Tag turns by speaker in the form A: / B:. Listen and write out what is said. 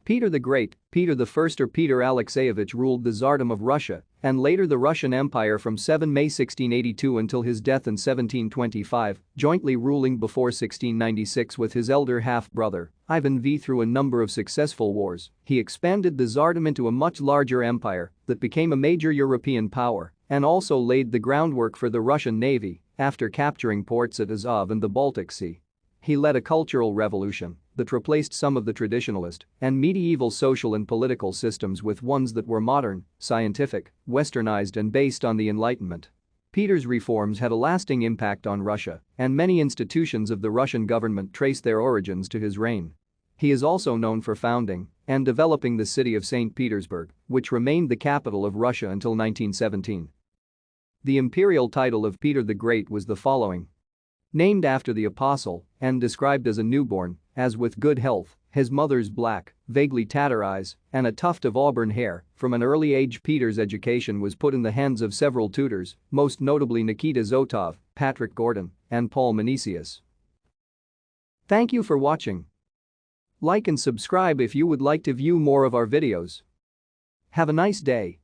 A: Peter the Great, Peter the First or Peter Alexeyevich ruled the Tsardom of Russia and later the Russian Empire from 7 May 1682 until his death in 1725, jointly ruling before 1696 with his elder half-brother, Ivan V. Through a number of successful wars, he expanded the Tsardom into a much larger empire that became a major European power and also laid the groundwork for the Russian Navy after capturing ports at Azov and the Baltic Sea. He led a cultural revolution that replaced some of the traditionalist and medieval social and political systems with ones that were modern, scientific, westernized and based on the Enlightenment. Peter's reforms had a lasting impact on Russia, and many institutions of the Russian government trace their origins to his reign. He is also known for founding and developing the city of Saint Petersburg, which remained the capital of Russia until 1917. The imperial title of Peter the Great was the following. Named after the apostle and described as a newborn, as with good health, his mother's black, vaguely tattered eyes, and a tuft of auburn hair, from an early age Peter's education was put in the hands of several tutors, most notably Nikita Zotov, Patrick Gordon, and Paul Menesius. Thank you for watching. Like and subscribe if you would like to view more of our videos. Have a nice day.